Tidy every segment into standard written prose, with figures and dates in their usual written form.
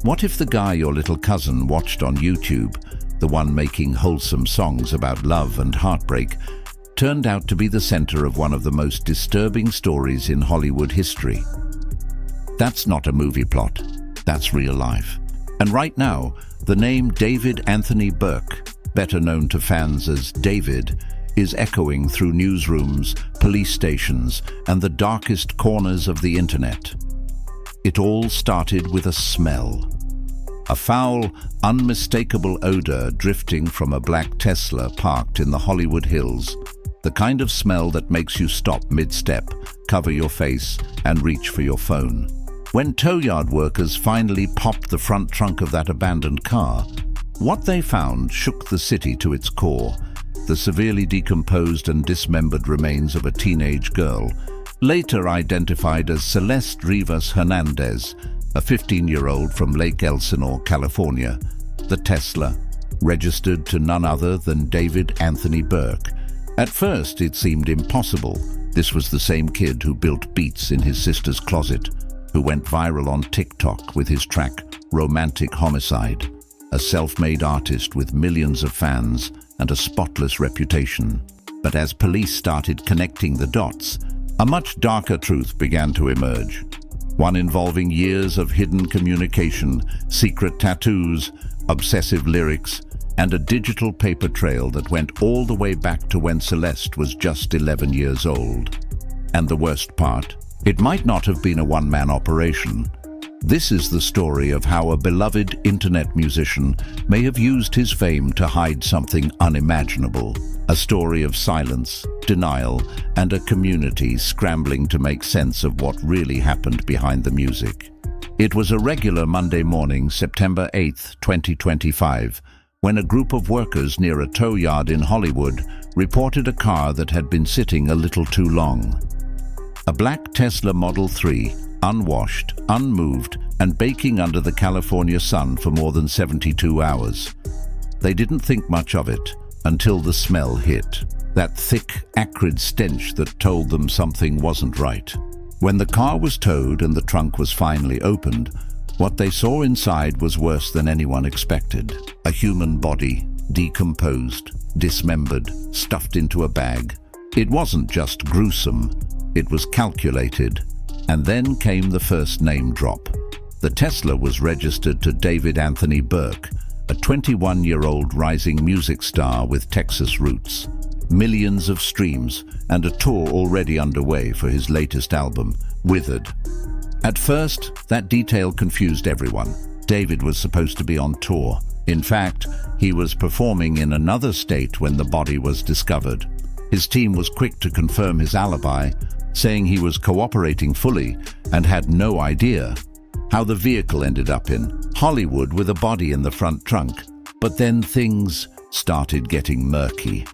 What if the guy your little cousin watched on YouTube, the one making wholesome songs about love and heartbreak, turned out to be the center of one of the most disturbing stories in Hollywood history? That's not a movie plot. That's real life. And right now, the name David Anthony Burke, better known to fans as David, is echoing through newsrooms, police stations, and the darkest corners of the internet. It all started with a smell. A foul, unmistakable odor drifting from a black Tesla parked in the Hollywood Hills. The kind of smell that makes you stop mid-step, cover your face, and reach for your phone. When tow yard workers finally popped the front trunk of that abandoned car, what they found shook the city to its core. The severely decomposed and dismembered remains of a teenage girl, later identified as Celeste Hernandez, a 15-year-old from Lake Elsinore, California. The Tesla, registered to none other than David Anthony Burke. At first, it seemed impossible. This was the same kid who built beats in his sister's closet, who went viral on TikTok with his track Romantic Homicide, a self-made artist with millions of fans and a spotless reputation. But as police started connecting the dots, a much darker truth began to emerge. One involving years of hidden communication, secret tattoos, obsessive lyrics, and a digital paper trail that went all the way back to when Celeste was just 11 years old. And the worst part, it might not have been a one-man operation. This is the story of how a beloved internet musician may have used his fame to hide something unimaginable. A story of silence, denial, and a community scrambling to make sense of what really happened behind the music. It was a regular Monday morning, September 8, 2025, when a group of workers near a tow yard in Hollywood reported a car that had been sitting a little too long. A black Tesla Model 3, unwashed, unmoved, and baking under the California sun for more than 72 hours. They didn't think much of it until the smell hit, that thick, acrid stench that told them something wasn't right. When the car was towed and the trunk was finally opened, what they saw inside was worse than anyone expected. A human body, decomposed, dismembered, stuffed into a bag. It wasn't just gruesome, it was calculated. And then came the first name drop. The Tesla was registered to David Anthony Burke, a 21-year-old rising music star with Texas roots. Millions of streams and a tour already underway for his latest album, Withered. At first, that detail confused everyone. David was supposed to be on tour. In fact, he was performing in another state when the body was discovered. His team was quick to confirm his alibi, saying he was cooperating fully and had no idea how the vehicle ended up in Hollywood with a body in the front trunk. But then things started getting murky.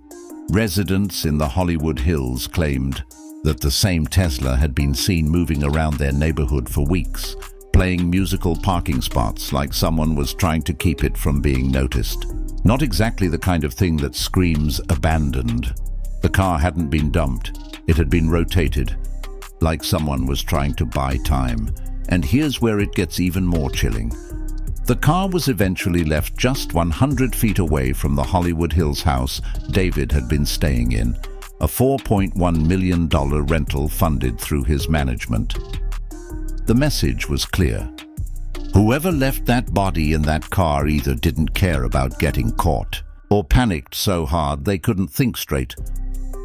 Residents in the Hollywood Hills claimed that the same Tesla had been seen moving around their neighborhood for weeks, playing musical parking spots like someone was trying to keep it from being noticed. Not exactly the kind of thing that screams abandoned. The car hadn't been dumped. It had been rotated, like someone was trying to buy time. And here's where it gets even more chilling. The car was eventually left just 100 feet away from the Hollywood Hills house David had been staying in, a $4.1 million rental funded through his management. The message was clear. Whoever left that body in that car either didn't care about getting caught, or panicked so hard they couldn't think straight.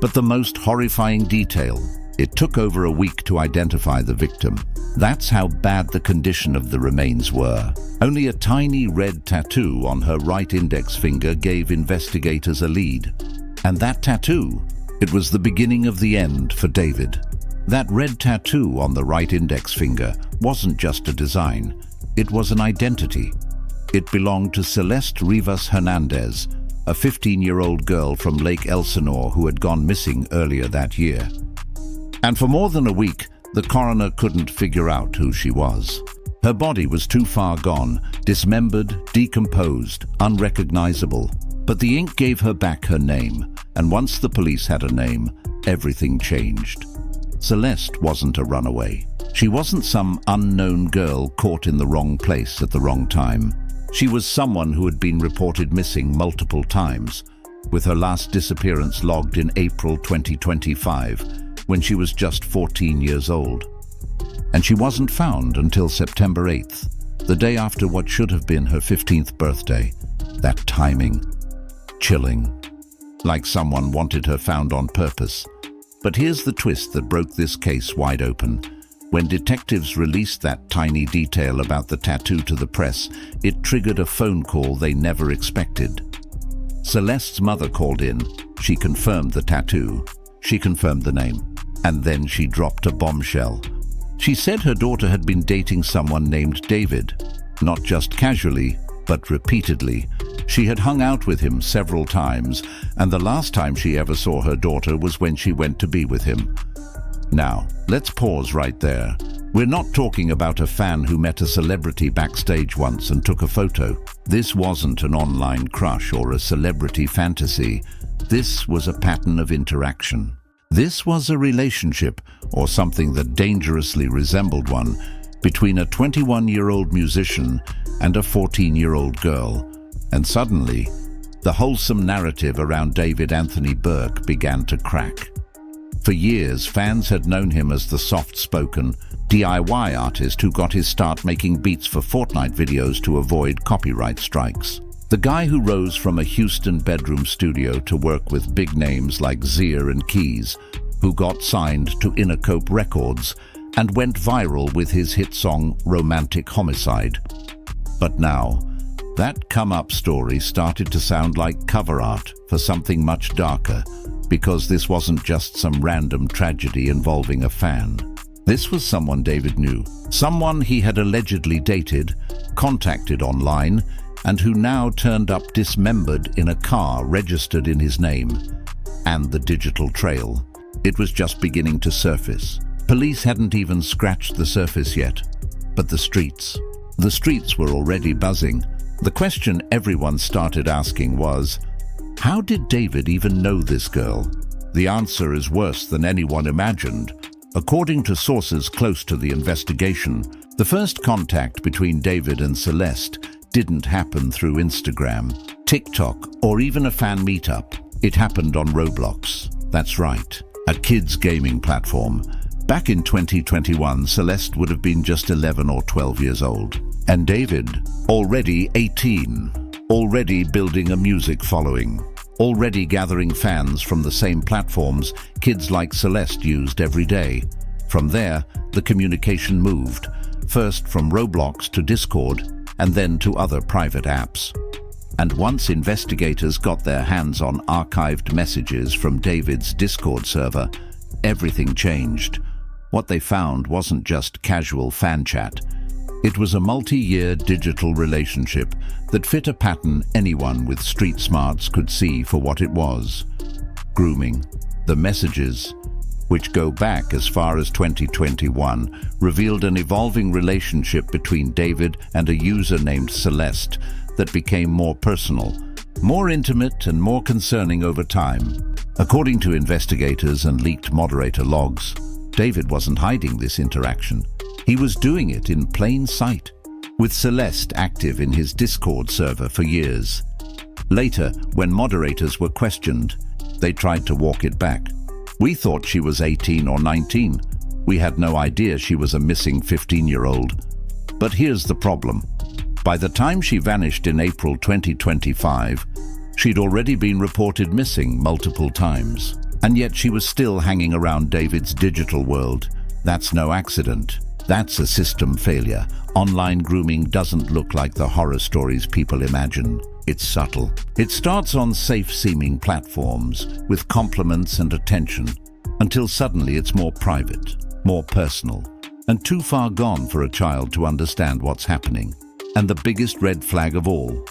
But the most horrifying detail, it took over a week to identify the victim. That's how bad the condition of the remains were. Only a tiny red tattoo on her right index finger gave investigators a lead. And that tattoo, it was the beginning of the end for David. That red tattoo on the right index finger wasn't just a design, it was an identity. It belonged to Celeste Hernandez, a 15-year-old girl from Lake Elsinore who had gone missing earlier that year. And for more than a week, the coroner couldn't figure out who she was. Her body was too far gone, dismembered, decomposed, unrecognizable. But the ink gave her back her name, and once the police had a name, everything changed. Celeste wasn't a runaway. She wasn't some unknown girl caught in the wrong place at the wrong time. She was someone who had been reported missing multiple times, with her last disappearance logged in April 2025, when she was just 14 years old. And she wasn't found until September 8th, the day after what should have been her 15th birthday. That timing. Chilling. Like someone wanted her found on purpose. But here's the twist that broke this case wide open. When detectives released that tiny detail about the tattoo to the press, it triggered a phone call they never expected. Celeste's mother called in. She confirmed the tattoo. She confirmed the name. And then she dropped a bombshell. She said her daughter had been dating someone named David. Not just casually, but repeatedly. She had hung out with him several times, and the last time she ever saw her daughter was when she went to be with him. Now, let's pause right there. We're not talking about a fan who met a celebrity backstage once and took a photo. This wasn't an online crush or a celebrity fantasy. This was a pattern of interaction. This was a relationship, or something that dangerously resembled one, between a 21-year-old musician and a 14-year-old girl. And suddenly, the wholesome narrative around David Anthony Burke began to crack. For years, fans had known him as the soft-spoken, DIY artist who got his start making beats for Fortnite videos to avoid copyright strikes. The guy who rose from a Houston bedroom studio to work with big names like Zia and Keys, who got signed to Intercope Records and went viral with his hit song Romantic Homicide. But now, that come-up story started to sound like cover art for something much darker, because this wasn't just some random tragedy involving a fan. This was someone David knew, someone he had allegedly dated, contacted online, and who now turned up dismembered in a car registered in his name. And the digital trail. It was just beginning to surface. Police hadn't even scratched the surface yet. But the streets were already buzzing. The question everyone started asking was, how did David even know this girl? The answer is worse than anyone imagined. According to sources close to the investigation, the first contact between David and Celeste didn't happen through Instagram, TikTok, or even a fan meetup. It happened on Roblox. That's right, a kids' gaming platform. Back in 2021, Celeste would have been just 11 or 12 years old. And David, already 18, already building a music following, already gathering fans from the same platforms kids like Celeste used every day. From there, the communication moved, first from Roblox to Discord, and then to other private apps. And once investigators got their hands on archived messages from David's Discord server, everything changed. What they found wasn't just casual fan chat. It was a multi-year digital relationship that fit a pattern anyone with street smarts could see for what it was. Grooming. The messages, which go back as far as 2021, revealed an evolving relationship between David and a user named Celeste that became more personal, more intimate and more concerning over time. According to investigators and leaked moderator logs, David wasn't hiding this interaction. He was doing it in plain sight, with Celeste active in his Discord server for years. Later, when moderators were questioned, they tried to walk it back. We thought she was 18 or 19. We had no idea she was a missing 15-year-old. But here's the problem. By the time she vanished in April 2025, she'd already been reported missing multiple times. And yet she was still hanging around David's digital world. That's no accident. That's a system failure. Online grooming doesn't look like the horror stories people imagine. It's subtle. It starts on safe-seeming platforms with compliments and attention, until suddenly it's more private, more personal, and too far gone for a child to understand what's happening. And the biggest red flag of all,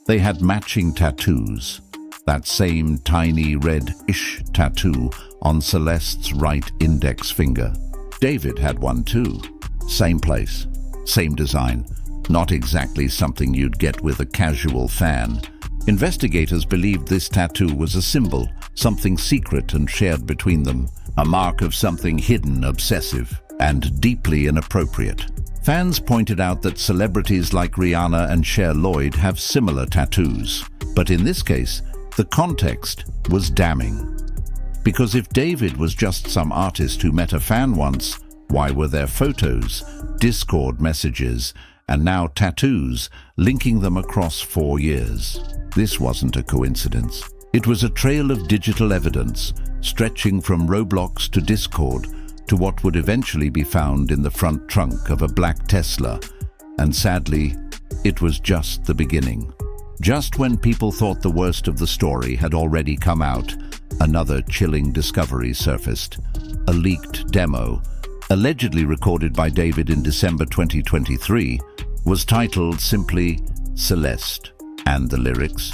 they had matching tattoos. That same tiny red-ish tattoo on Celeste's right index finger. David had one too. Same place, same design. Not exactly something you'd get with a casual fan. Investigators believed this tattoo was a symbol, something secret and shared between them, a mark of something hidden, obsessive. and deeply inappropriate. Fans pointed out that celebrities like Rihanna and Cher Lloyd have similar tattoos, but in this case, the context was damning. Because if David was just some artist who met a fan once, why were there photos, Discord messages, and now tattoos linking them across 4 years? This wasn't a coincidence. It was a trail of digital evidence, stretching from Roblox to Discord to what would eventually be found in the front trunk of a black Tesla. And sadly, it was just the beginning. Just when people thought the worst of the story had already come out, another chilling discovery surfaced. A leaked demo, allegedly recorded by David in December 2023, was titled simply Celeste. And the lyrics?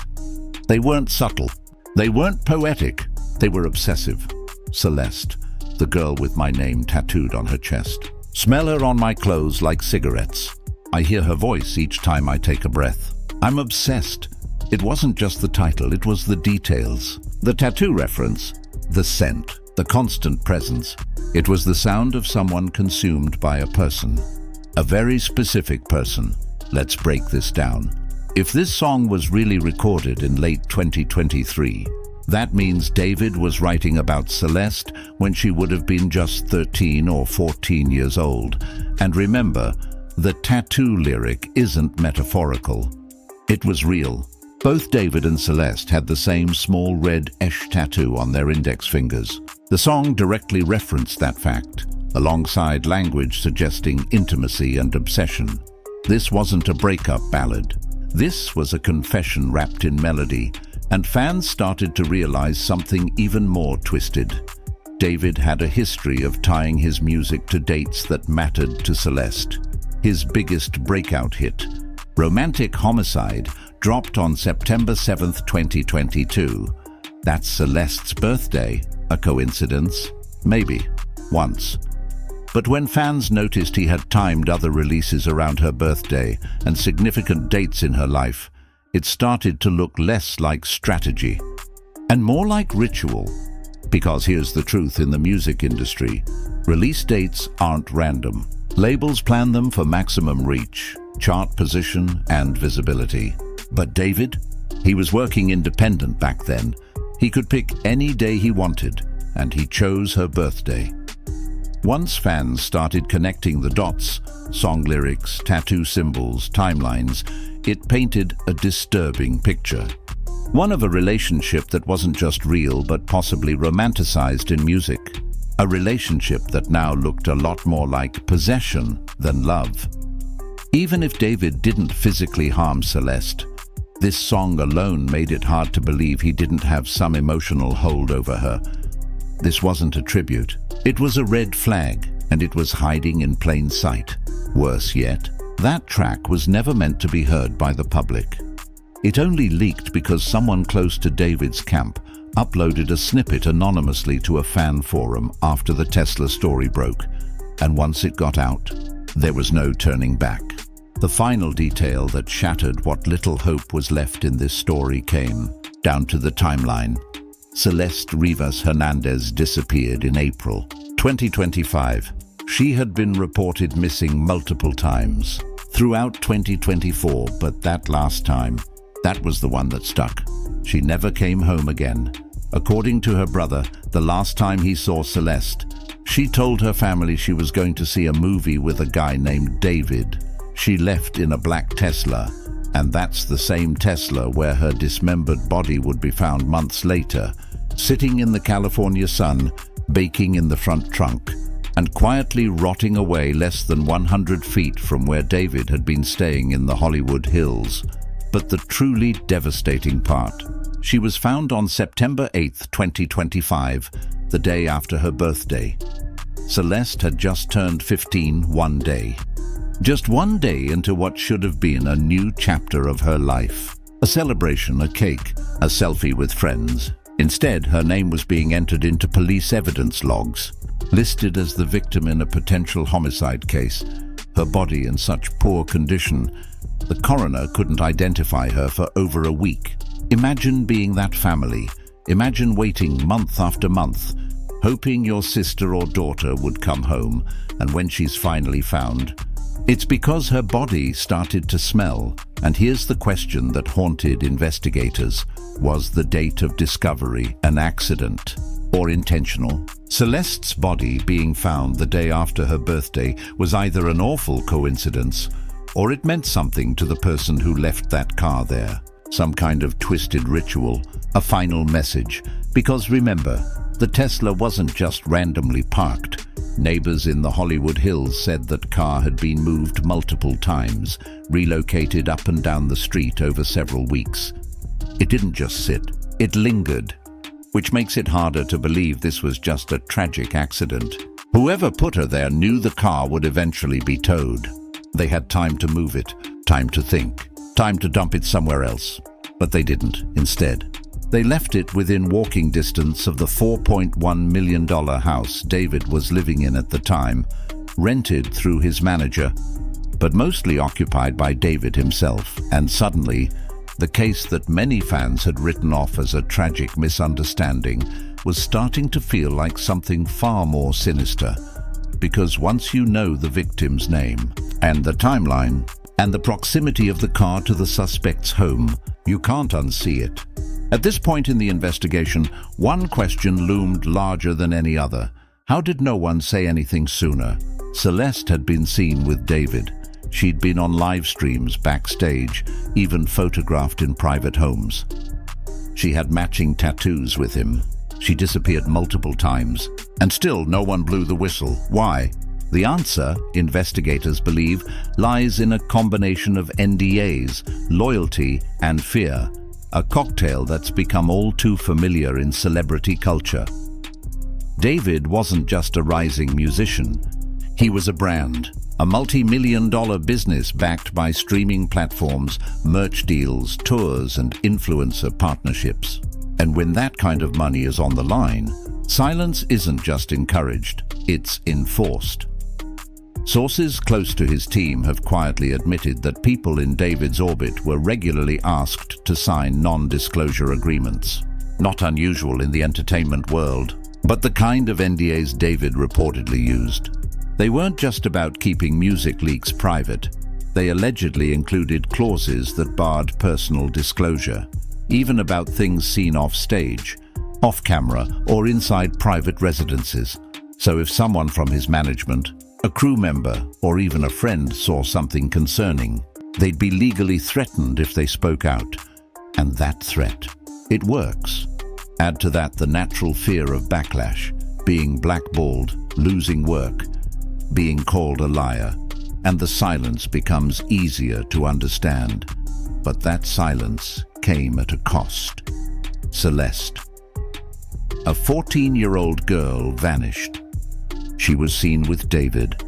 They weren't subtle. They weren't poetic. They were obsessive. Celeste, the girl with my name tattooed on her chest. Smell her on my clothes like cigarettes. I hear her voice each time I take a breath. I'm obsessed. It wasn't just the title, it was the details. The tattoo reference, the scent, the constant presence. It was the sound of someone consumed by a person. A very specific person. Let's break this down. If this song was really recorded in late 2023, that means David was writing about Celeste when she would have been just 13 or 14 years old. And remember, the tattoo lyric isn't metaphorical. It was real. Both David and Celeste had the same small red Esh tattoo on their index fingers. The song directly referenced that fact, alongside language suggesting intimacy and obsession. This wasn't a breakup ballad. This was a confession wrapped in melody, and fans started to realize something even more twisted. David had a history of tying his music to dates that mattered to Celeste. His biggest breakout hit, Romantic Homicide, dropped on September 7th, 2022. That's Celeste's birthday. A coincidence? Maybe. Once. But when fans noticed he had timed other releases around her birthday and significant dates in her life, it started to look less like strategy and more like ritual. Because here's the truth in the music industry: release dates aren't random. Labels plan them for maximum reach, chart position, and visibility. But David? He was working independent back then. He could pick any day he wanted, and he chose her birthday. Once fans started connecting the dots, song lyrics, tattoo symbols, timelines, it painted a disturbing picture. One of a relationship that wasn't just real but possibly romanticized in music. A relationship that now looked a lot more like possession than love. Even if David didn't physically harm Celeste, this song alone made it hard to believe he didn't have some emotional hold over her. This wasn't a tribute. It was a red flag, and it was hiding in plain sight. Worse yet, that track was never meant to be heard by the public. It only leaked because someone close to David's camp uploaded a snippet anonymously to a fan forum after the Tesla story broke, and once it got out, there was no turning back. The final detail that shattered what little hope was left in this story came down to the timeline. Celeste Rivas Hernandez disappeared in April 2025. She had been reported missing multiple times throughout 2024, but that last time, that was the one that stuck. She never came home again. According to her brother, the last time he saw Celeste, she told her family she was going to see a movie with a guy named David. She left in a black Tesla, and that's the same Tesla where her dismembered body would be found months later, sitting in the California sun, baking in the front trunk, and quietly rotting away less than 100 feet from where David had been staying in the Hollywood Hills. But the truly devastating part: she was found on September 8th, 2025, the day after her birthday. Celeste had just turned 15 one day. Just one day into what should have been a new chapter of her life. A celebration, a cake, a selfie with friends. Instead, her name was being entered into police evidence logs, listed as the victim in a potential homicide case. Her body in such poor condition, the coroner couldn't identify her for over a week. Imagine being that family. Imagine waiting month after month, hoping your sister or daughter would come home, and when she's finally found, it's because her body started to smell. And here's the question that haunted investigators. Was the date of discovery an accident or intentional? Celeste's body being found the day after her birthday was either an awful coincidence or it meant something to the person who left that car there. Some kind of twisted ritual, a final message. Because remember, the Tesla wasn't just randomly parked. Neighbors in the Hollywood Hills said that car had been moved multiple times, relocated up and down the street over several weeks. It didn't just sit, it lingered, which makes it harder to believe this was just a tragic accident. Whoever put her there knew the car would eventually be towed. They had time to move it, time to think, time to dump it somewhere else. But they didn't. Instead, they left it within walking distance of the $4.1 million house David was living in at the time, rented through his manager, but mostly occupied by David himself. And suddenly, the case that many fans had written off as a tragic misunderstanding was starting to feel like something far more sinister. Because once you know the victim's name and the timeline and the proximity of the car to the suspect's home, you can't unsee it. At this point in the investigation, one question loomed larger than any other. How did no one say anything sooner? Celeste had been seen with David. She'd been on live streams backstage, even photographed in private homes. She had matching tattoos with him. She disappeared multiple times, and still no one blew the whistle. Why? The answer, investigators believe, lies in a combination of NDAs, loyalty, and fear. A cocktail that's become all too familiar in celebrity culture. David wasn't just a rising musician. He was a brand, a multi-million-dollar business backed by streaming platforms, merch deals, tours, and influencer partnerships. And when that kind of money is on the line, silence isn't just encouraged, it's enforced. Sources close to his team have quietly admitted that people in David's orbit were regularly asked to sign non-disclosure agreements. Not unusual in the entertainment world, but the kind of NDAs David reportedly used. They weren't just about keeping music leaks private. They allegedly included clauses that barred personal disclosure, even about things seen off stage, off camera, or inside private residences. So if someone from his management, a crew member, or even a friend saw something concerning, they'd be legally threatened if they spoke out. And that threat, it works. Add to that the natural fear of backlash, being blackballed, losing work, being called a liar, and the silence becomes easier to understand. But that silence came at a cost. Celeste. A 14-year-old girl vanished. She was seen with David,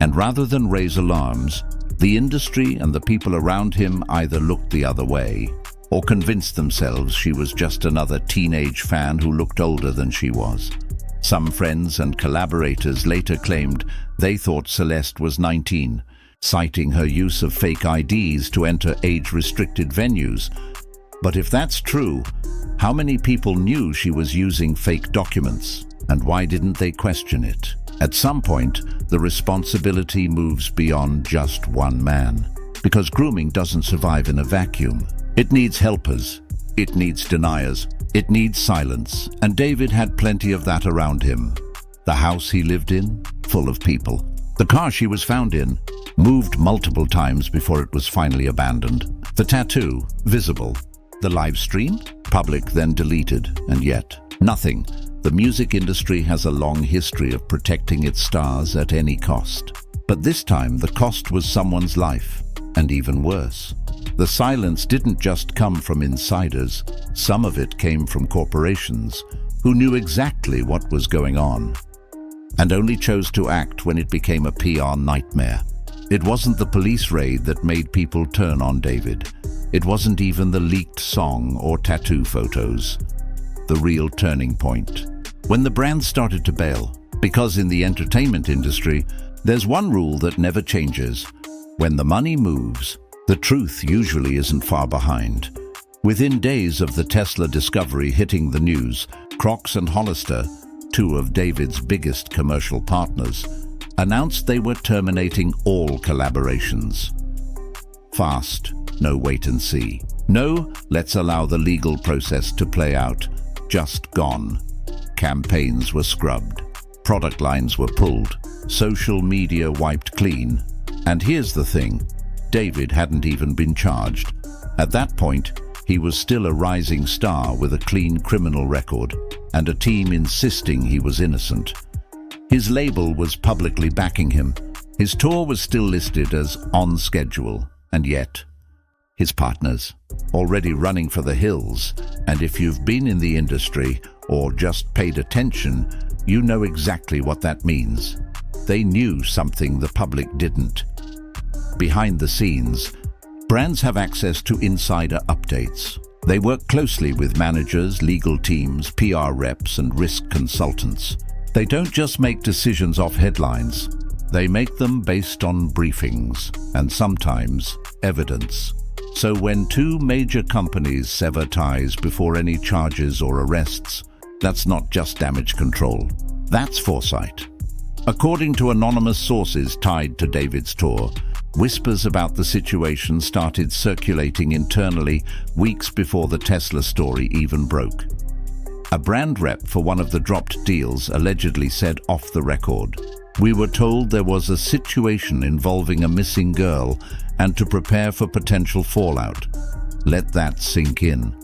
and rather than raise alarms, the industry and the people around him either looked the other way or convinced themselves she was just another teenage fan who looked older than she was. Some friends and collaborators later claimed they thought Celeste was 19, citing her use of fake IDs to enter age-restricted venues. But if that's true, how many people knew she was using fake documents, and why didn't they question it? At some point, the responsibility moves beyond just one man, because grooming doesn't survive in a vacuum. It needs helpers, it needs deniers, it needs silence, and David had plenty of that around him. The house he lived in, full of people. The car she was found in, moved multiple times before it was finally abandoned. The tattoo, visible. The live stream, public then deleted, and yet, nothing. The music industry has a long history of protecting its stars at any cost. But this time, the cost was someone's life, and even worse. The silence didn't just come from insiders. Some of it came from corporations who knew exactly what was going on, and only chose to act when it became a PR nightmare. It wasn't the police raid that made people turn on David. It wasn't even the leaked song or tattoo photos. The real turning point. When the brand started to bail, because in the entertainment industry, there's one rule that never changes. When the money moves, the truth usually isn't far behind. Within days of the Tesla discovery hitting the news, Crocs and Hollister, two of David's biggest commercial partners, announced they were terminating all collaborations. Fast, no wait and see. No, let's allow the legal process to play out. Just gone. Campaigns were scrubbed. Product lines were pulled. Social media wiped clean. And here's the thing, David hadn't even been charged. At that point, he was still a rising star with a clean criminal record and a team insisting he was innocent. His label was publicly backing him. His tour was still listed as on schedule, and yet, his partners, already running for the hills, and if you've been in the industry or just paid attention, you know exactly what that means. They knew something the public didn't. Behind the scenes, brands have access to insider updates. They work closely with managers, legal teams, PR reps, and risk consultants. They don't just make decisions off headlines. They make them based on briefings and sometimes evidence. So when two major companies sever ties before any charges or arrests, that's not just damage control. That's foresight. According to anonymous sources tied to David's tour, whispers about the situation started circulating internally weeks before the Tesla story even broke. A brand rep for one of the dropped deals allegedly said off the record, "We were told there was a situation involving a missing girl and to prepare for potential fallout. Let that sink in."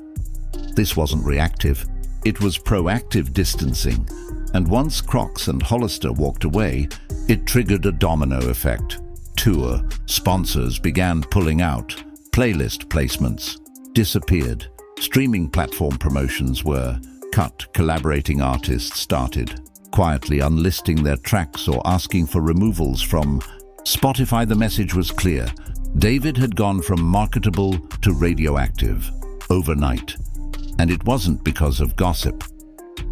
This wasn't reactive. It was proactive distancing. And once Crocs and Hollister walked away, it triggered a domino effect. Tour sponsors began pulling out. Playlist placements disappeared. Streaming platform promotions were cut. Collaborating artists started quietly unlisting their tracks or asking for removals from Spotify. The message was clear. David had gone from marketable to radioactive overnight. And it wasn't because of gossip.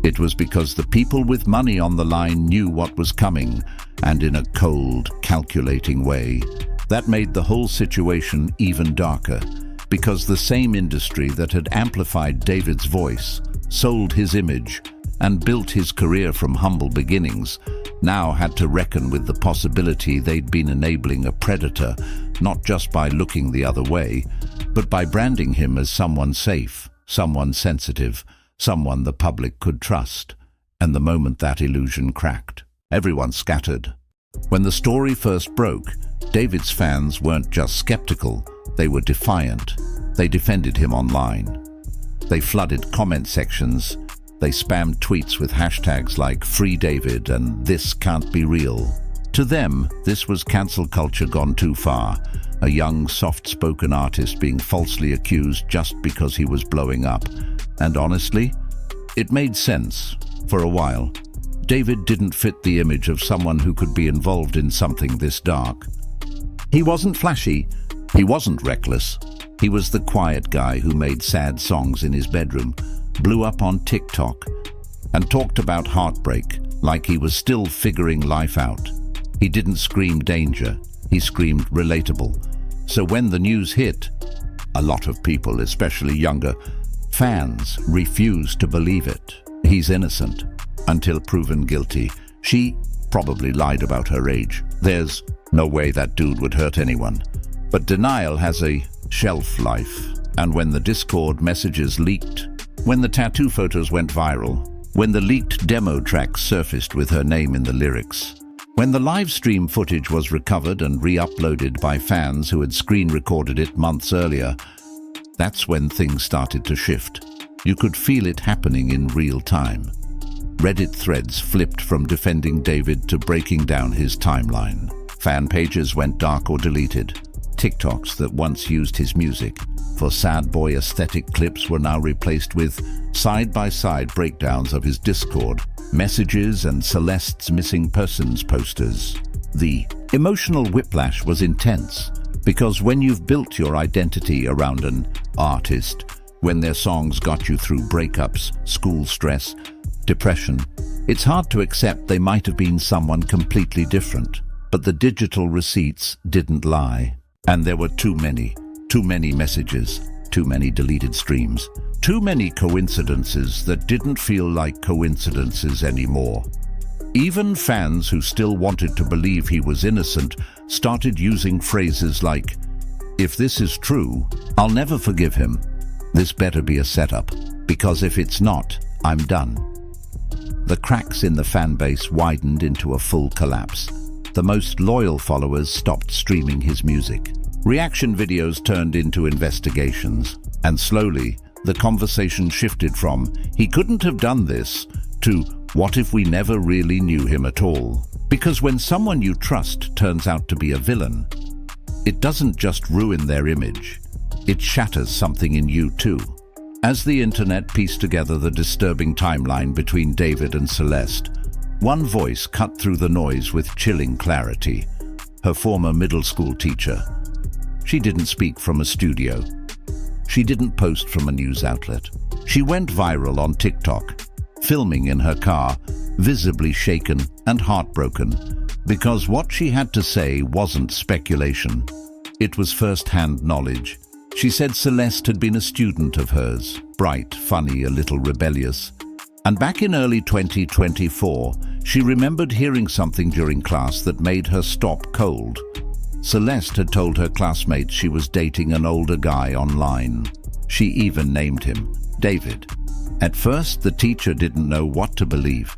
It was because the people with money on the line knew what was coming, and in a cold, calculating way. That made the whole situation even darker, because the same industry that had amplified David's voice, sold his image, and built his career from humble beginnings, now had to reckon with the possibility they'd been enabling a predator, not just by looking the other way, but by branding him as someone safe, someone sensitive, someone the public could trust. And the moment that illusion cracked, everyone scattered. When the story first broke, David's fans weren't just skeptical, they were defiant. They defended him online. They flooded comment sections. They spammed tweets with hashtags like Free David and This Can't Be Real. To them, this was cancel culture gone too far. A young, soft-spoken artist being falsely accused just because he was blowing up. And honestly, it made sense. For a while, David didn't fit the image of someone who could be involved in something this dark. He wasn't flashy. He wasn't reckless. He was the quiet guy who made sad songs in his bedroom, blew up on TikTok, and talked about heartbreak like he was still figuring life out. He didn't scream danger. He screamed relatable. So when the news hit, a lot of people, especially younger fans, refused to believe it. He's innocent until proven guilty. She probably lied about her age. There's no way that dude would hurt anyone. But denial has a shelf life. And when the Discord messages leaked, when the tattoo photos went viral, when the leaked demo track surfaced with her name in the lyrics, when the live stream footage was recovered and re-uploaded by fans who had screen recorded it months earlier, that's when things started to shift. You could feel it happening in real time. Reddit threads flipped from defending David to breaking down his timeline. Fan pages went dark or deleted. TikToks that once used his music for sad boy aesthetic clips were now replaced with side-by-side breakdowns of his Discord messages and Celeste's missing persons posters. The emotional whiplash was intense, because when you've built your identity around an artist, when their songs got you through breakups, school stress, depression, it's hard to accept they might have been someone completely different. But the digital receipts didn't lie. And there were too many messages. too many deleted streams. Too many coincidences that didn't feel like coincidences anymore. Even fans who still wanted to believe he was innocent started using phrases like, "If this is true, I'll never forgive him. This better be a setup, because if it's not, I'm done." The cracks in the fan base widened into a full collapse. The most loyal followers stopped streaming his music. Reaction videos turned into investigations, and slowly, the conversation shifted from, "He couldn't have done this," to, "What if we never really knew him at all?" Because when someone you trust turns out to be a villain, it doesn't just ruin their image, it shatters something in you too. As the internet pieced together the disturbing timeline between David and Celeste, one voice cut through the noise with chilling clarity: her former middle school teacher. She didn't speak from a studio. She didn't post from a news outlet. She went viral on TikTok, filming in her car, visibly shaken and heartbroken, because what she had to say wasn't speculation. It was first-hand knowledge. She said Celeste had been a student of hers, bright, funny, a little rebellious. And back in early 2024, she remembered hearing something during class that made her stop cold. Celeste had told her classmates she was dating an older guy online. She even named him David. At first, the teacher didn't know what to believe.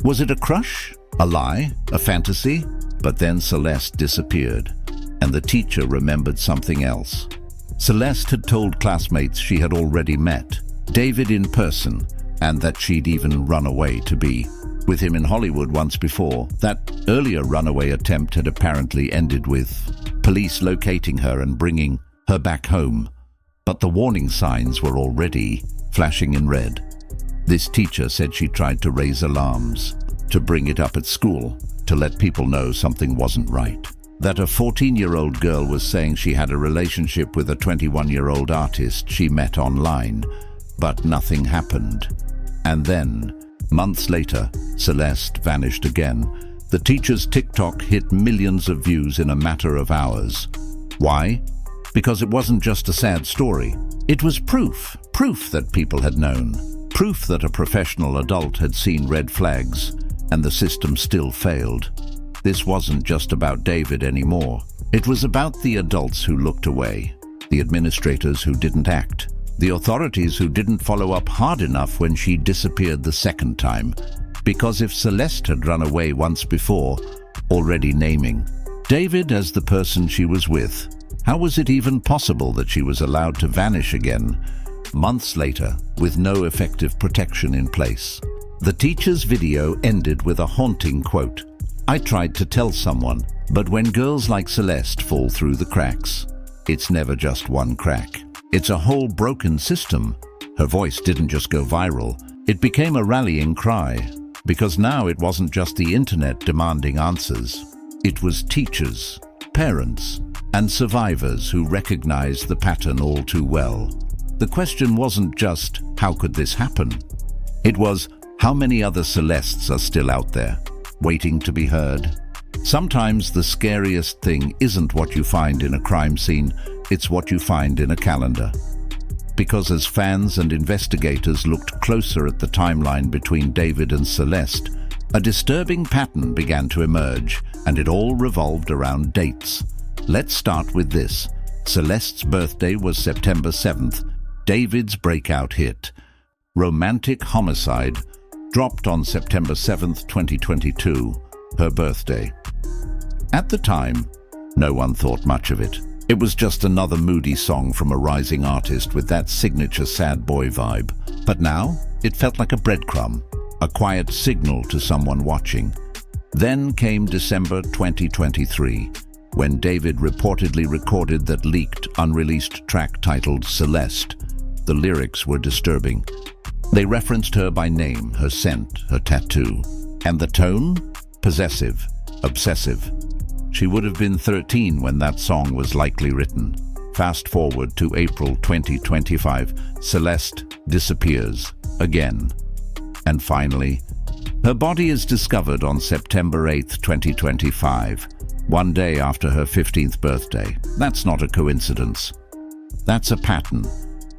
Was it a crush? A lie? A fantasy? But then Celeste disappeared, and the teacher remembered something else. Celeste had told classmates she had already met David in person, and that she'd even run away to be with him in Hollywood once before. That earlier runaway attempt had apparently ended with police locating her and bringing her back home. But the warning signs were already flashing in red. This teacher said she tried to raise alarms, to bring it up at school, to let people know something wasn't right. That a 14-year-old girl was saying she had a relationship with a 21-year-old artist she met online, but nothing happened. And then, months later, Celeste vanished again. The teacher's TikTok hit millions of views in a matter of hours. Why? Because it wasn't just a sad story. It was proof that people had known. Proof that a professional adult had seen red flags, and the system still failed. This wasn't just about David anymore. It was about the adults who looked away, the administrators who didn't act, the authorities who didn't follow up hard enough when she disappeared the second time. Because if Celeste had run away once before, already naming David as the person she was with, how was it even possible that she was allowed to vanish again, months later, with no effective protection in place? The teacher's video ended with a haunting quote: "I tried to tell someone, but when girls like Celeste fall through the cracks, it's never just one crack. It's a whole broken system." Her voice didn't just go viral, it became a rallying cry. Because now it wasn't just the internet demanding answers. It was teachers, parents, and survivors who recognized the pattern all too well. The question wasn't just, how could this happen? It was, how many other Celestes are still out there, waiting to be heard? Sometimes the scariest thing isn't what you find in a crime scene, it's what you find in a calendar. Because as fans and investigators looked closer at the timeline between David and Celeste, a disturbing pattern began to emerge, and it all revolved around dates. Let's start with this. Celeste's birthday was September 7th. David's breakout hit, Romantic Homicide, dropped on September 7th, 2022, her birthday. At the time, no one thought much of it. It was just another moody song from a rising artist with that signature sad boy vibe. But now, it felt like a breadcrumb, a quiet signal to someone watching. Then came December 2023, when David reportedly recorded that leaked, unreleased track titled Celeste. The lyrics were disturbing. They referenced her by name, her scent, her tattoo. And the tone? Possessive, obsessive. She would have been 13 when that song was likely written. Fast forward to April 2025, Celeste disappears again. And finally, her body is discovered on September 8, 2025, one day after her 15th birthday. That's not a coincidence. That's a pattern.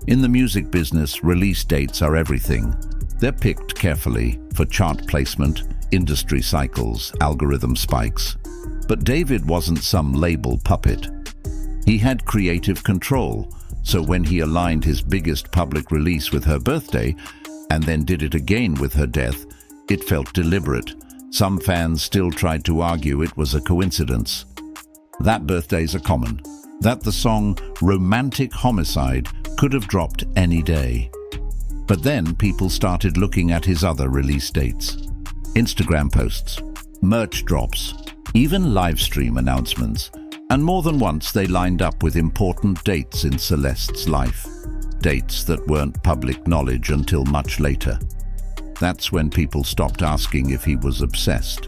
In the music business, release dates are everything. They're picked carefully for chart placement, industry cycles, algorithm spikes. But David wasn't some label puppet. He had creative control, so when he aligned his biggest public release with her birthday, and then did it again with her death, it felt deliberate. Some fans still tried to argue it was a coincidence. That birthdays are common. That the song Romantic Homicide could have dropped any day. But then people started looking at his other release dates. Instagram posts, merch drops, even live stream announcements. And more than once they lined up with important dates in Celeste's life. Dates that weren't public knowledge until much later. That's when people stopped asking if he was obsessed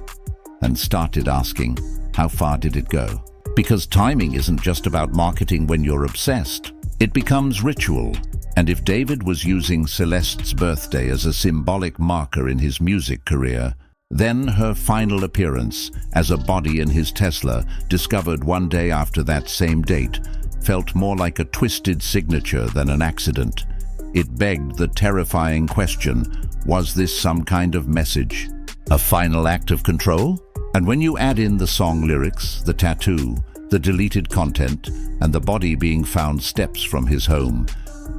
and started asking, how far did it go? Because timing isn't just about marketing when you're obsessed. It becomes ritual. And if David was using Celeste's birthday as a symbolic marker in his music career, then her final appearance as a body in his Tesla, discovered one day after that same date, felt more like a twisted signature than an accident. It begged the terrifying question, was this some kind of message? A final act of control? And when you add in the song lyrics, the tattoo, the deleted content, and the body being found steps from his home,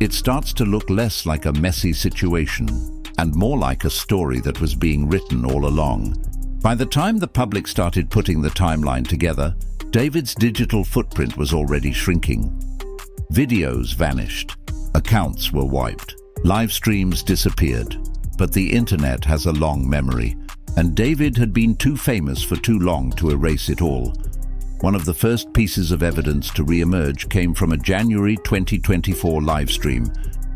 it starts to look less like a messy situation and more like a story that was being written all along. By the time the public started putting the timeline together, David's digital footprint was already shrinking. Videos vanished, accounts were wiped, live streams disappeared, but the internet has a long memory, and David had been too famous for too long to erase it all. One of the first pieces of evidence to re-emerge came from a January 2024 live stream,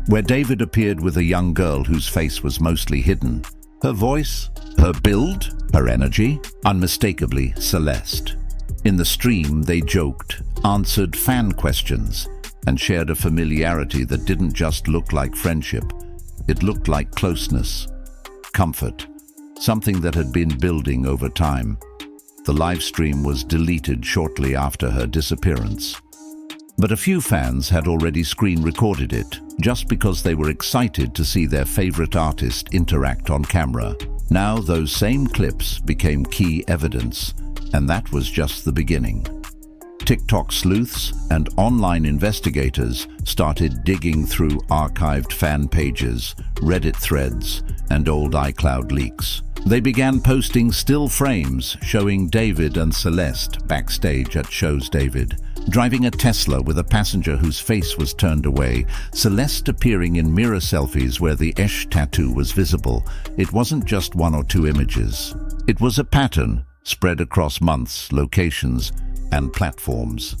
where David appeared with a young girl whose face was mostly hidden. Her voice, her build, her energy, unmistakably Celeste. In the stream, they joked, answered fan questions, and shared a familiarity that didn't just look like friendship. It looked like closeness, comfort, something that had been building over time. The live stream was deleted shortly after her disappearance. But a few fans had already screen recorded it, just because they were excited to see their favorite artist interact on camera. Now those same clips became key evidence, and that was just the beginning. TikTok sleuths and online investigators started digging through archived fan pages, Reddit threads, and old iCloud leaks. They began posting still frames showing David and Celeste backstage at shows. David driving a Tesla with a passenger whose face was turned away, Celeste appearing in mirror selfies where the Esh tattoo was visible. It wasn't just one or two images. It was a pattern spread across months, locations, and platforms.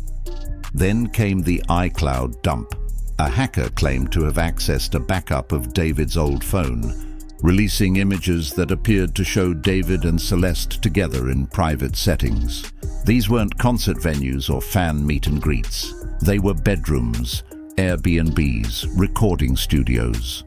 Then came the iCloud dump. A hacker claimed to have accessed a backup of David's old phone, releasing images that appeared to show David and Celeste together in private settings. These weren't concert venues or fan meet and greets. They were bedrooms, Airbnbs, recording studios.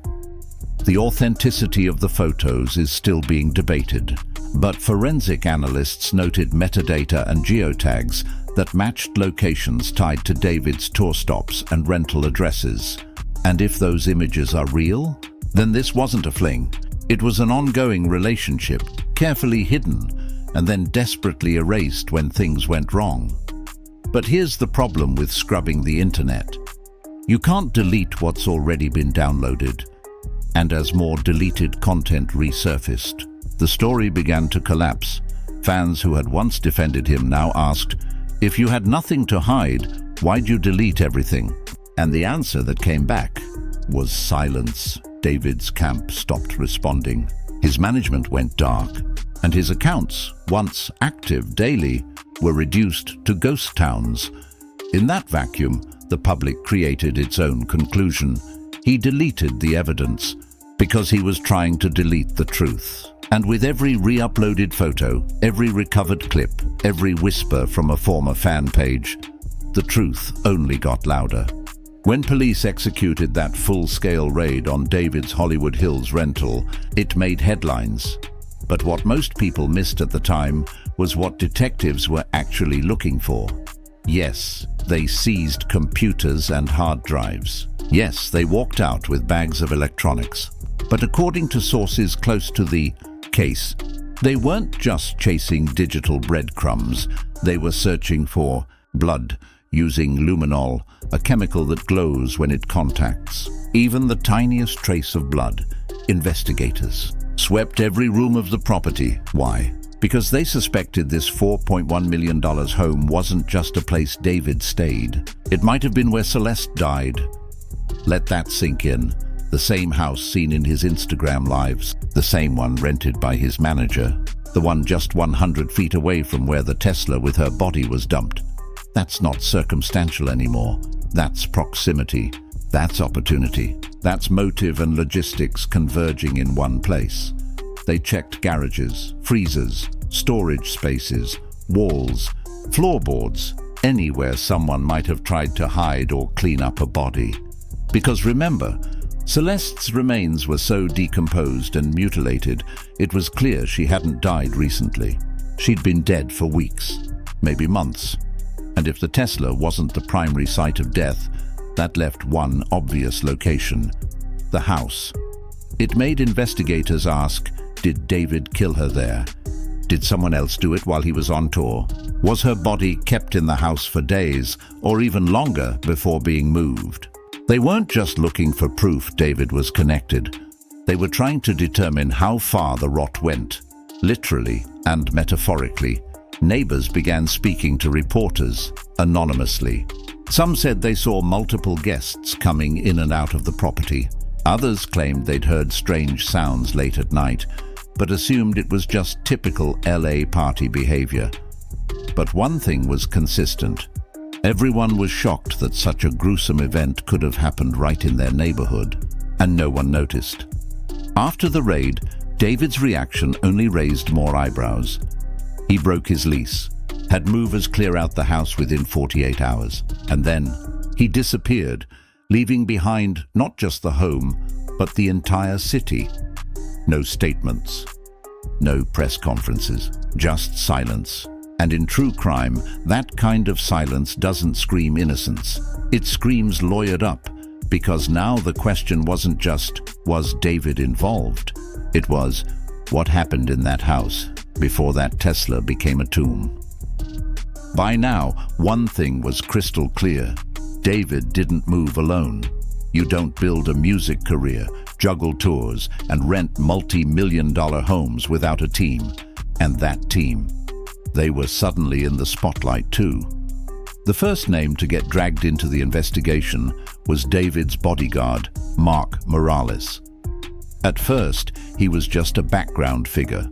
The authenticity of the photos is still being debated, but forensic analysts noted metadata and geotags that matched locations tied to David's tour stops and rental addresses. And if those images are real, then this wasn't a fling. It was an ongoing relationship, carefully hidden, and then desperately erased when things went wrong. But here's the problem with scrubbing the internet. You can't delete what's already been downloaded. And as more deleted content resurfaced, the story began to collapse. Fans who had once defended him now asked, if you had nothing to hide, why'd you delete everything? And the answer that came back was silence. David's camp stopped responding. His management went dark, and his accounts, once active daily, were reduced to ghost towns. In that vacuum, the public created its own conclusion. He deleted the evidence because he was trying to delete the truth. And with every re-uploaded photo, every recovered clip, every whisper from a former fan page, the truth only got louder. When police executed that full-scale raid on David's Hollywood Hills rental, it made headlines. But what most people missed at the time was what detectives were actually looking for. Yes, they seized computers and hard drives. Yes, they walked out with bags of electronics. But according to sources close to the case, they weren't just chasing digital breadcrumbs. They were searching for blood using luminol, a chemical that glows when it contacts. Even the tiniest trace of blood. Investigators swept every room of the property. Why? Because they suspected this $4.1 million home wasn't just a place David stayed. It might have been where Celeste died. Let that sink in. The same house seen in his Instagram lives, the same one rented by his manager, the one just 100 feet away from where the Tesla with her body was dumped. That's not circumstantial anymore. That's proximity. That's opportunity. That's motive and logistics converging in one place. They checked garages, freezers, storage spaces, walls, floorboards, anywhere someone might have tried to hide or clean up a body. Because remember, Celeste's remains were so decomposed and mutilated, it was clear she hadn't died recently. She'd been dead for weeks, maybe months. And if the Tesla wasn't the primary site of death, that left one obvious location: the house. It made investigators ask, did David kill her there? Did someone else do it while he was on tour? Was her body kept in the house for days or even longer before being moved? They weren't just looking for proof David was connected. They were trying to determine how far the rot went, literally and metaphorically. Neighbors began speaking to reporters anonymously. Some said they saw multiple guests coming in and out of the property. Others claimed they'd heard strange sounds late at night, but assumed it was just typical LA party behavior. But one thing was consistent. Everyone was shocked that such a gruesome event could have happened right in their neighborhood, and no one noticed. After the raid, David's reaction only raised more eyebrows. He broke his lease, had movers clear out the house within 48 hours, and then he disappeared, leaving behind not just the home, but the entire city. No statements, no press conferences, just silence. And in true crime, that kind of silence doesn't scream innocence. It screams lawyered up, because now the question wasn't just, was David involved? It was, what happened in that house before that Tesla became a tomb? By now, one thing was crystal clear. David didn't move alone. You don't build a music career, juggle tours, and rent multi-million-dollar homes without a team. And that team, they were suddenly in the spotlight too. The first name to get dragged into the investigation was David's bodyguard, Mark Morales. At first, he was just a background figure,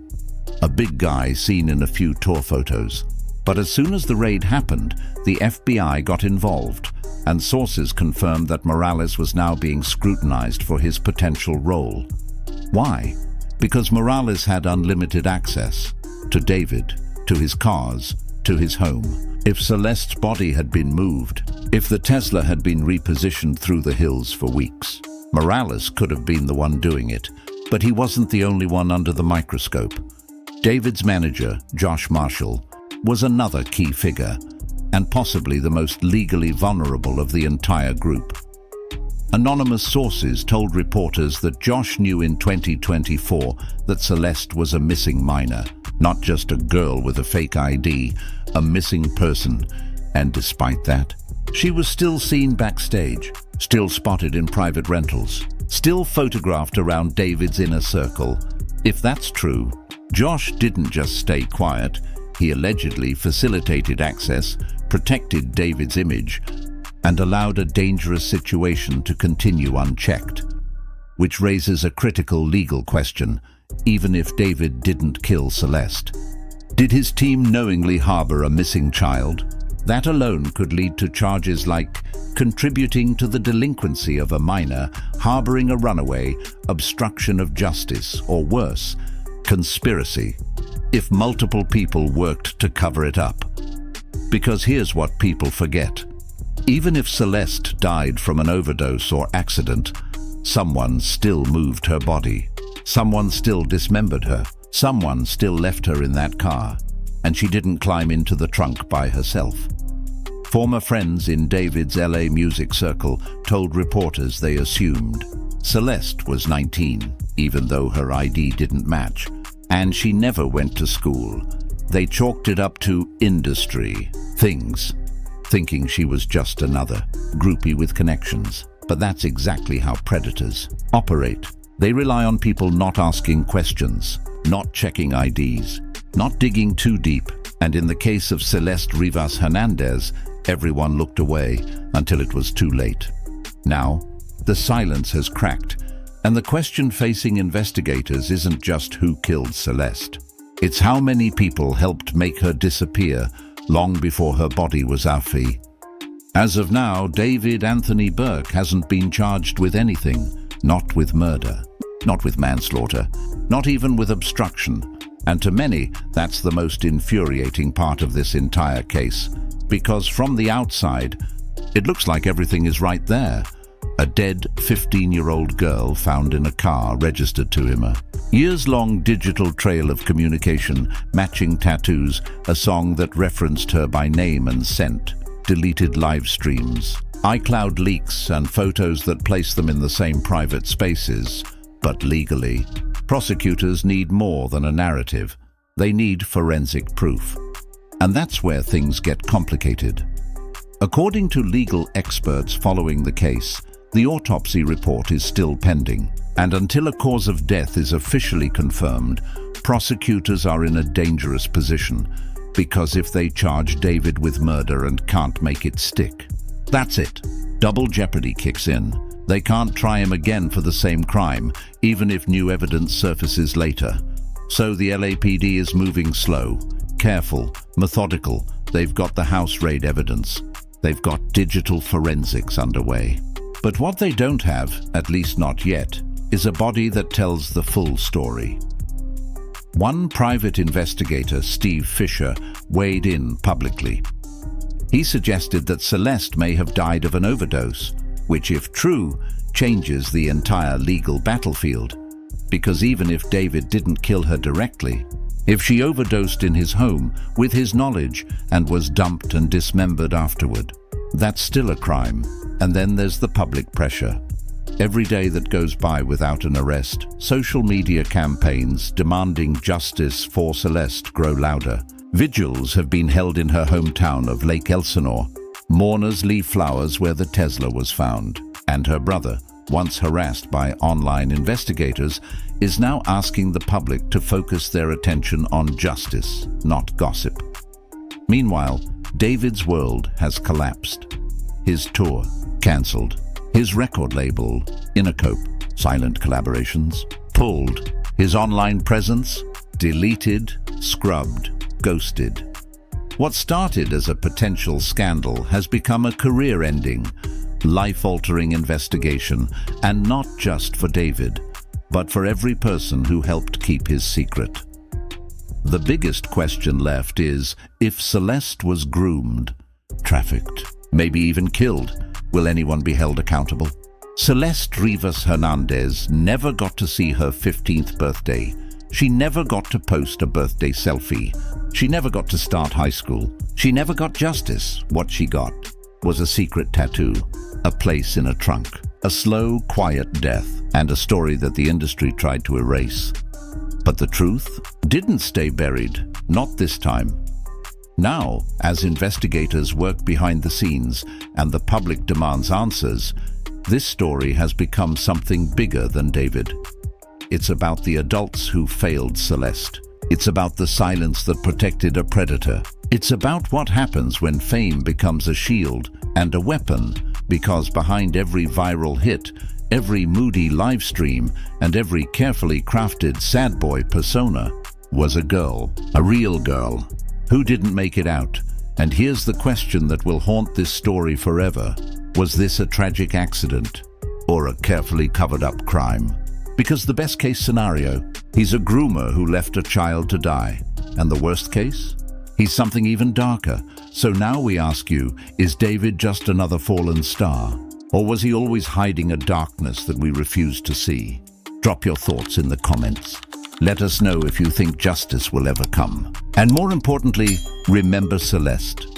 a big guy seen in a few tour photos. But as soon as the raid happened, the FBI got involved, and sources confirmed that Morales was now being scrutinized for his potential role. Why? Because Morales had unlimited access to David, to his cars, to his home. If Celeste's body had been moved, if the Tesla had been repositioned through the hills for weeks, Morales could have been the one doing it, but he wasn't the only one under the microscope. David's manager, Josh Marshall, was another key figure, and possibly the most legally vulnerable of the entire group. Anonymous sources told reporters that Josh knew in 2024 that Celeste was a missing minor, not just a girl with a fake ID, a missing person. And despite that, she was still seen backstage, still spotted in private rentals, still photographed around David's inner circle. If that's true, Josh didn't just stay quiet. He allegedly facilitated access, protected David's image, and allowed a dangerous situation to continue unchecked. Which raises a critical legal question, even if David didn't kill Celeste. Did his team knowingly harbor a missing child? That alone could lead to charges like contributing to the delinquency of a minor, harboring a runaway, obstruction of justice, or worse, conspiracy, if multiple people worked to cover it up. Because here's what people forget. Even if Celeste died from an overdose or accident, someone still moved her body. Someone still dismembered her. Someone still left her in that car, and she didn't climb into the trunk by herself. Former friends in David's LA music circle told reporters they assumed Celeste was 19, even though her ID didn't match, and she never went to school. They chalked it up to industry, things, thinking she was just another groupie with connections. But that's exactly how predators operate. They rely on people not asking questions, not checking IDs, not digging too deep. And in the case of Celeste Rivas Hernandez, everyone looked away until it was too late. Now, the silence has cracked, and the question facing investigators isn't just who killed Celeste. It's how many people helped make her disappear long before her body was afi. As of now, David Anthony Burke hasn't been charged with anything, not with murder, not with manslaughter, not even with obstruction. And to many, that's the most infuriating part of this entire case, because from the outside, it looks like everything is right there. A dead 15-year-old girl found in a car registered to him. A years-long digital trail of communication, matching tattoos, a song that referenced her by name and scent, deleted live streams, iCloud leaks and photos that place them in the same private spaces. But legally, prosecutors need more than a narrative. They need forensic proof. And that's where things get complicated. According to legal experts following the case, the autopsy report is still pending, and until a cause of death is officially confirmed, prosecutors are in a dangerous position, because if they charge David with murder and can't make it stick, that's it. Double jeopardy kicks in. They can't try him again for the same crime, even if new evidence surfaces later. So the LAPD is moving slow, careful, methodical. They've got the house raid evidence. They've got digital forensics underway. But what they don't have, at least not yet, is a body that tells the full story. One private investigator, Steve Fisher, weighed in publicly. He suggested that Celeste may have died of an overdose, which, if true, changes the entire legal battlefield. Because even if David didn't kill her directly, if she overdosed in his home with his knowledge and was dumped and dismembered afterward, that's still a crime. And then there's the public pressure. Every day that goes by without an arrest, social media campaigns demanding justice for Celeste grow louder. Vigils have been held in her hometown of Lake Elsinore. Mourners leave flowers where the Tesla was found. And her brother, once harassed by online investigators, is now asking the public to focus their attention on justice, not gossip. Meanwhile, David's world has collapsed. His tour cancelled. His record label, Inacope, silent collaborations, pulled. His online presence, deleted, scrubbed, ghosted. What started as a potential scandal has become a career-ending, life-altering investigation, and not just for David, but for every person who helped keep his secret. The biggest question left is, if Celeste was groomed, trafficked, maybe even killed, will anyone be held accountable? Celeste Rivas Hernandez never got to see her 15th birthday. She never got to post a birthday selfie. She never got to start high school. She never got justice. What she got was a secret tattoo, a place in a trunk, a slow, quiet death, and a story that the industry tried to erase. But the truth didn't stay buried, not this time. Now, as investigators work behind the scenes and the public demands answers, this story has become something bigger than David. It's about the adults who failed Celeste. It's about the silence that protected a predator. It's about what happens when fame becomes a shield and a weapon, because behind every viral hit, every moody live stream, and every carefully crafted sad boy persona was a girl, a real girl, who didn't make it out. And here's the question that will haunt this story forever. Was this a tragic accident or a carefully covered up crime? Because the best case scenario, he's a groomer who left a child to die. And the worst case? He's something even darker. So now we ask you, is David just another fallen star? Or was he always hiding a darkness that we refuse to see? Drop your thoughts in the comments. Let us know if you think justice will ever come. And more importantly, remember Celeste.